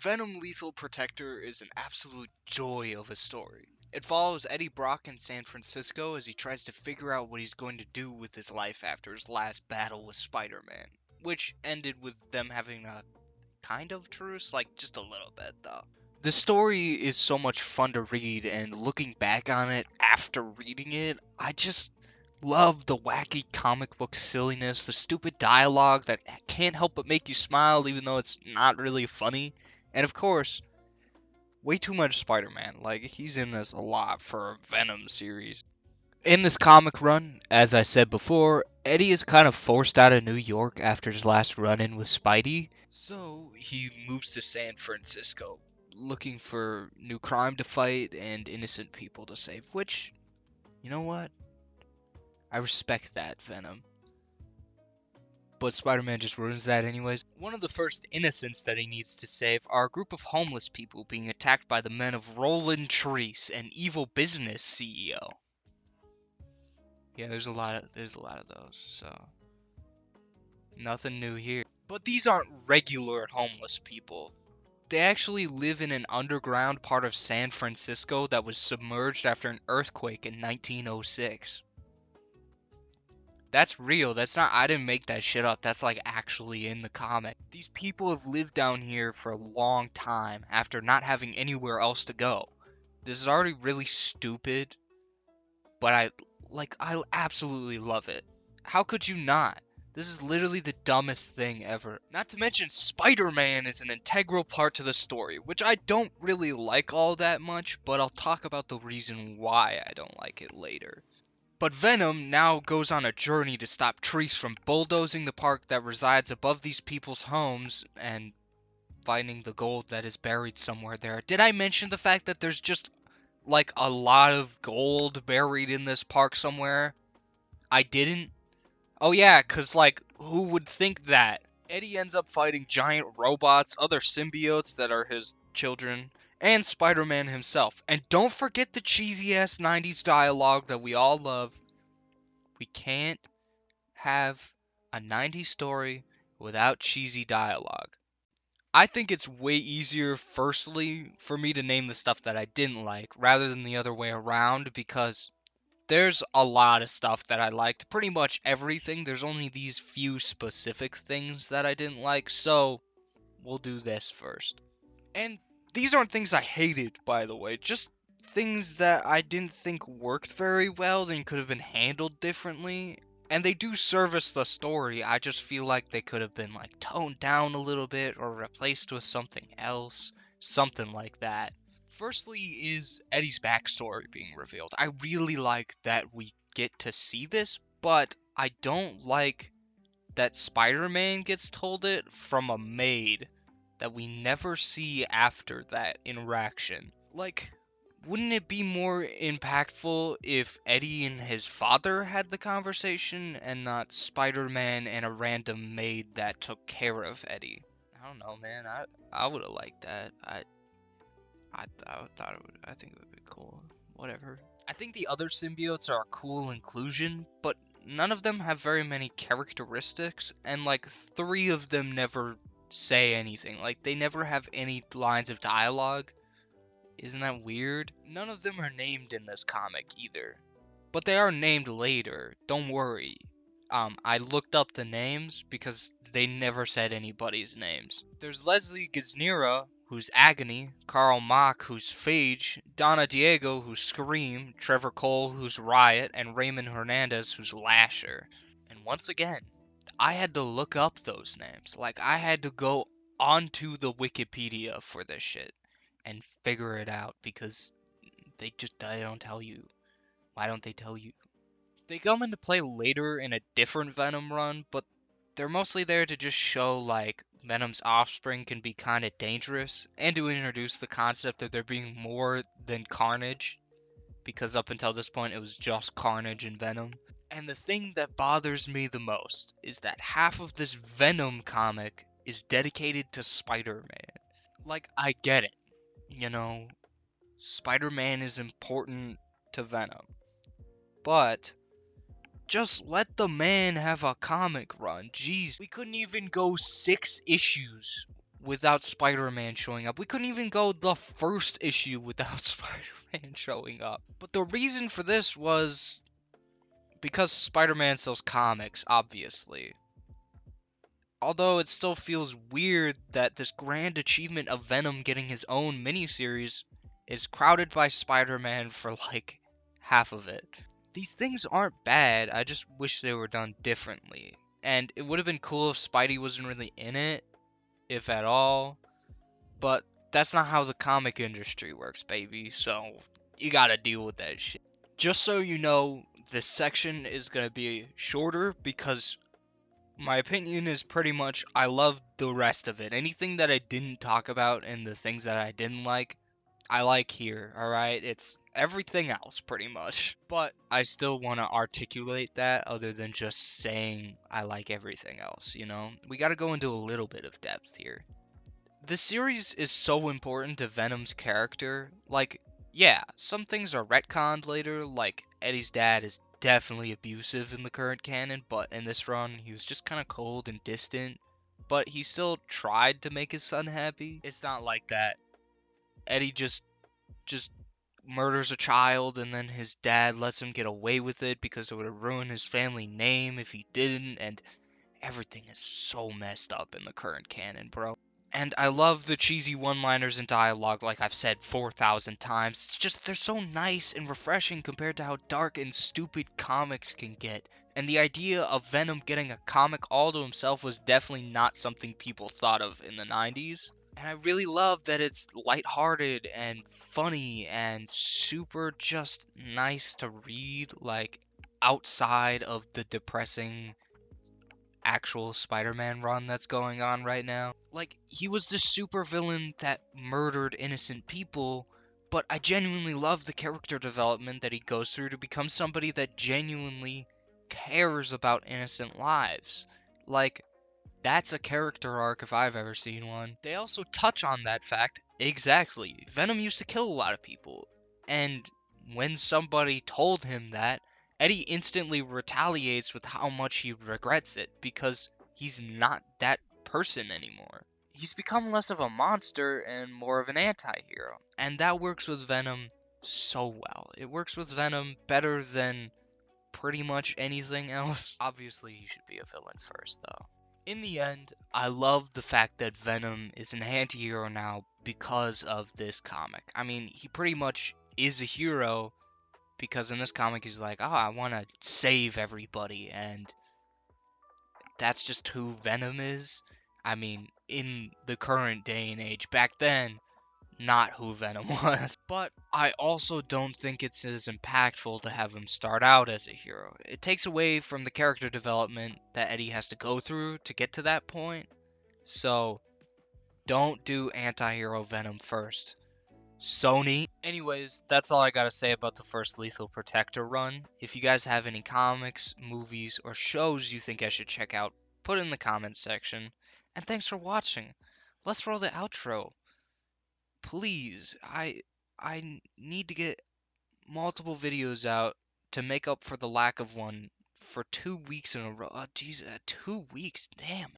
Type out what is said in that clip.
Venom Lethal Protector is an absolute joy of a story. It follows Eddie Brock in San Francisco as he tries to figure out what he's going to do with his life after his last battle with Spider-Man, which ended with them having a kind of truce, like just a little bit though. The story is so much fun to read, and looking back on it after reading it, I just love the wacky comic book silliness, the stupid dialogue that can't help but make you smile even though it's not really funny. And of course, way too much Spider-Man. Like, he's in this a lot for a Venom series. In this comic run, as I said before, Eddie is kind of forced out of New York after his last run-in with Spidey. So he moves to San Francisco, looking for new crime to fight and innocent people to save, which, you know what? I respect that, Venom. But Spider-Man just ruins that anyways. One of the first innocents that he needs to save are a group of homeless people being attacked by the men of Roland Treese, an evil business CEO. Yeah, there's a lot of those, so nothing new here. But these aren't regular homeless people. They actually live in an underground part of San Francisco that was submerged after an earthquake in 1906. That's real. That's not, I didn't make that shit up. That's like actually in the comic. These people have lived down here for a long time after not having anywhere else to go. This is already really stupid, but I absolutely love it. How could you not? This is literally the dumbest thing ever. Not to mention, Spider-Man is an integral part to the story, which I don't really like all that much, but I'll talk about the reason why I don't like it later. But Venom now goes on a journey to stop Treese from bulldozing the park that resides above these people's homes and finding the gold that is buried somewhere there. Did I mention the fact that there's just like a lot of gold buried in this park somewhere? I didn't. Oh yeah, cause like who would think that? Eddie ends up fighting giant robots, other symbiotes that are his children, and Spider-Man himself. And don't forget the cheesy ass 90s dialogue that we all love. We can't have a 90s story without cheesy dialogue. I think it's way easier, firstly, for me to name the stuff that I didn't like rather than the other way around because there's a lot of stuff that I liked. Pretty much everything. There's only these few specific things that I didn't like, so we'll do this first. And these aren't things I hated, by the way, just things that I didn't think worked very well and could have been handled differently. And they do service the story, I just feel like they could have been like toned down a little bit or replaced with something else, something like that. Firstly is Eddie's backstory being revealed. I really like that we get to see this, but I don't like that Spider-Man gets told it from a maid that we never see after that interaction. Like, wouldn't it be more impactful if Eddie and his father had the conversation and not Spider-Man and a random maid that took care of Eddie? I don't know, man. I would have liked that. I thought it would. I think it would be cool. Whatever. I think the other symbiotes are a cool inclusion, but none of them have very many characteristics, and like three of them never say anything. Like they never have any lines of dialogue. Isn't that weird? None of them are named in this comic either, but they are named later. Don't worry. I looked up the names because they never said anybody's names. There's Leslie Gisnera, who's Agony, Carl Mock, who's Phage, Donna Diego, who's Scream, Trevor Cole, who's Riot, and Raymond Hernandez, who's Lasher. And once again, I had to look up those names. Like, I had to go onto the Wikipedia for this shit and figure it out because they don't tell you. Why don't they tell you? They come into play later in a different Venom run, but they're mostly there to just show, like, Venom's offspring can be kind of dangerous, and to introduce the concept of there being more than Carnage, because up until this point it was just Carnage and Venom. And the thing that bothers me the most is that half of this Venom comic is dedicated to Spider-Man. Like, I get it, you know, Spider-Man is important to Venom, but just let the man have a comic run. Jeez, we couldn't even go 6 issues without Spider-Man showing up. We couldn't even go the first issue without Spider-Man showing up. But the reason for this was because Spider-Man sells comics, obviously. Although it still feels weird that this grand achievement of Venom getting his own miniseries is crowded by Spider-Man for like half of it. These things aren't bad, I just wish they were done differently. And it would have been cool if Spidey wasn't really in it, if at all. But that's not how the comic industry works, baby. So you gotta deal with that shit. Just so you know, this section is gonna be shorter because my opinion is pretty much I love the rest of it. Anything that I didn't talk about and the things that I didn't like, I like here, alright? It's everything else, pretty much. But I still want to articulate that other than just saying I like everything else, you know? We gotta go into a little bit of depth here. The series is so important to Venom's character. Like, yeah, some things are retconned later, like Eddie's dad is definitely abusive in the current canon, but in this run, he was just kind of cold and distant. But he still tried to make his son happy. It's not like that. Eddie just murders a child and then his dad lets him get away with it because it would have ruined his family name if he didn't, and everything is so messed up in the current canon, bro. And I love the cheesy one-liners and dialogue, like I've said 4,000 times. It's just, they're so nice and refreshing compared to how dark and stupid comics can get. And the idea of Venom getting a comic all to himself was definitely not something people thought of in the 90s. And I really love that it's lighthearted and funny and super just nice to read, like outside of the depressing actual Spider-Man run that's going on right now. Like, he was the supervillain that murdered innocent people, but I genuinely love the character development that he goes through to become somebody that genuinely cares about innocent lives. Like, that's a character arc if I've ever seen one. They also touch on that fact exactly. Venom used to kill a lot of people, and when somebody told him that, Eddie instantly retaliates with how much he regrets it because he's not that person anymore. He's become less of a monster and more of an anti-hero, and that works with Venom so well. It works with Venom better than pretty much anything else. Obviously, he should be a villain first, though. In the end, I love the fact that Venom is an anti-hero now because of this comic. I mean, he pretty much is a hero because in this comic he's like, oh, I want to save everybody, and that's just who Venom is. I mean, in the current day and age, back then, not who Venom was. But I also don't think it's as impactful to have him start out as a hero. It takes away from the character development that Eddie has to go through to get to that point. So, don't do anti-hero Venom first. Sony. Anyways, that's all I gotta say about the first Lethal Protector run. If you guys have any comics, movies, or shows you think I should check out, put it in the comments section. And thanks for watching. Let's roll the outro. Please, I need to get multiple videos out to make up for the lack of one for 2 weeks in a row. Oh, jeez, 2 weeks, damn.